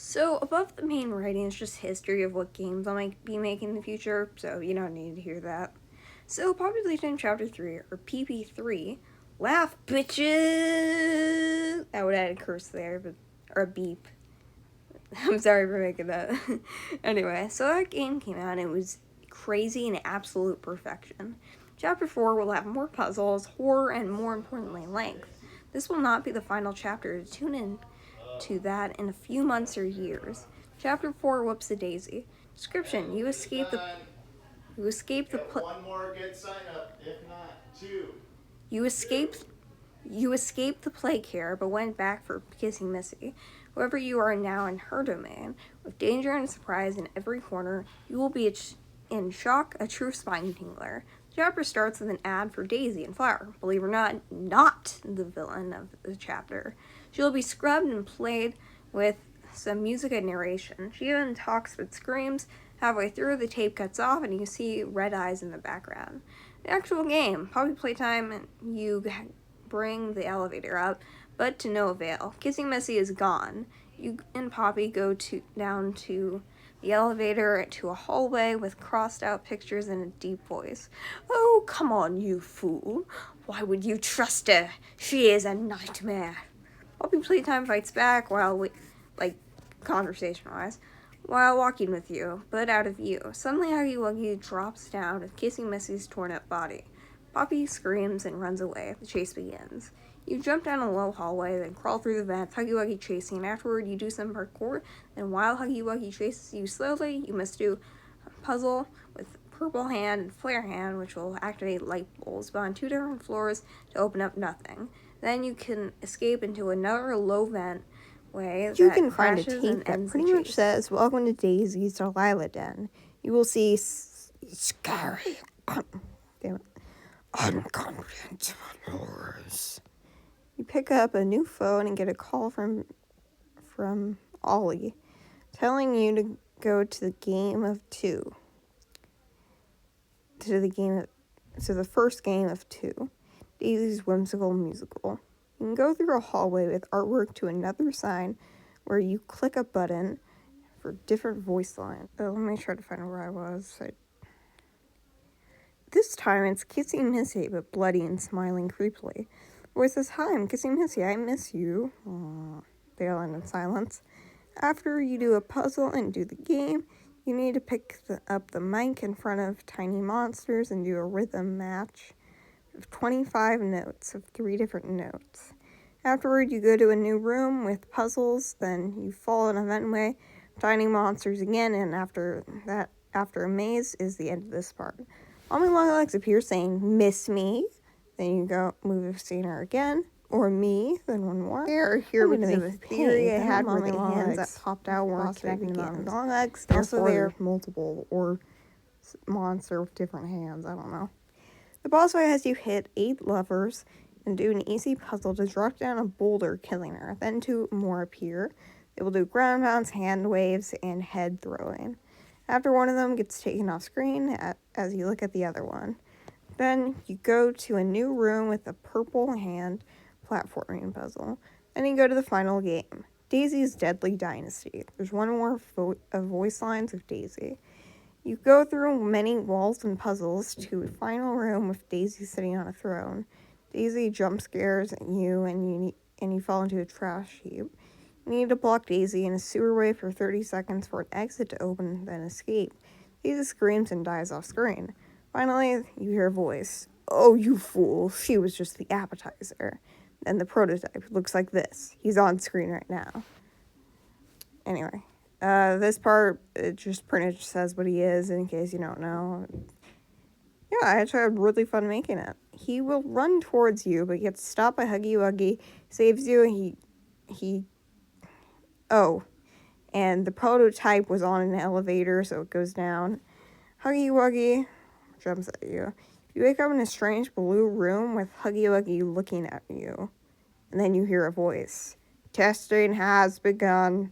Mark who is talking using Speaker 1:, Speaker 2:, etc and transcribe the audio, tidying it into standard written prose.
Speaker 1: So above the main writing is just history of what games I might be making in the future, so you don't need to hear that. So Population Chapter 3, or PP3, laugh bitches! I would add a curse there, but or a beep. I'm sorry for making that. Anyway, so that game came out and it was crazy and absolute perfection. Chapter 4 will have more puzzles, horror, and more importantly, length. This will not be the final chapter. Tune in to that in a few months or years. Chapter 4 Whoops a Daisy. Description: You escape the
Speaker 2: one more good sign up, if not two.
Speaker 1: you escaped the plague here, but went back for kissing Missy. However, you are now in her domain. With danger and surprise in every corner, you will be in shock, a true spine tingler. The chapter starts with an ad for Daisy and Flower. Believe it or not the villain of the chapter. She will be scrubbed and played with some music and narration. She even talks but screams. Halfway through, the tape cuts off and you see red eyes in the background. The actual game, Poppy Playtime, you bring the elevator up, but to no avail. Kissing Missy is gone. You and Poppy go down to the elevator to a hallway with crossed out pictures and a deep voice. Oh, come on, you fool. Why would you trust her? She is a nightmare. Poppy Playtime fights back conversation-wise, while walking with you, but out of view. Suddenly Huggy Wuggy drops down with Kissing Missy's torn up body. Poppy screams and runs away. The chase begins. You jump down a low hallway, then crawl through the vents, Huggy Wuggy chasing. Afterward, you do some parkour, and while Huggy Wuggy chases you slowly, you must do a puzzle with Purple Hand and Flare Hand, which will activate light bulbs, but on 2 different floors to open up nothing. Then you can escape into another low vent way
Speaker 3: You
Speaker 1: that
Speaker 3: can find a
Speaker 1: crashes
Speaker 3: tape
Speaker 1: and
Speaker 3: that
Speaker 1: ends
Speaker 3: pretty
Speaker 1: the
Speaker 3: much
Speaker 1: chase.
Speaker 3: says, "Welcome to Daisy's Delilah Den." You will see scary, uncomprehensible horrors. You pick up a new phone and get a call from Ollie, telling you to go to the game of 2. To the first game of 2, Daisy's Whimsical Musical. You can go through a hallway with artwork to another sign where you click a button for different voice lines. Let me try to find where I was. This time it's Kissing Missy, but bloody and smiling creepily. Voice says, "Hi, I'm Kissing Missy. I miss you." Aww. They all end in silence. After you do a puzzle and do the game, you need to pick up the mic in front of tiny monsters and do a rhythm match of 25 notes of 3 different notes. Afterward, you go to a new room with puzzles, then you fall in a ventway, tiny monsters again, and after a maze is the end of this part. Mommy Longlegs appears saying, "Miss me?" Then you go move a scener again, or me, then one more. Here because of a theory I had where the hands that popped out weren't connected to Mommy Longlegs. Also, there's multiple or monster with different hands. I don't know. The boss fight has you hit 8 levers and do an easy puzzle to drop down a boulder, killing her. Then 2 more appear. They will do ground pounds, hand waves, and head throwing. After one of them gets taken off screen, as you look at the other one. Then you go to a new room with a purple hand platforming puzzle. Then you go to the final game, Daisy's Deadly Dynasty. There's one more of voice lines of Daisy. You go through many walls and puzzles to a final room with Daisy sitting on a throne. Daisy jump scares you and you fall into a trash heap. You need to block Daisy in a sewerway for 30 seconds for an exit to open, then escape. Daisy screams and dies off screen. Finally, you hear a voice. "Oh, you fool, she was just the appetizer." Then the prototype looks like this. He's on screen right now. Anyway, this part, it just pretty much says what he is in case you don't know. Yeah, I actually had really fun making it. He will run towards you, but gets stopped by Huggy Wuggy, saves you, and the prototype was on an elevator, so it goes down. Huggy Wuggy jumps at you. You wake up in a strange blue room with Huggy Wuggy looking at you. And then you hear a voice. "Testing has begun."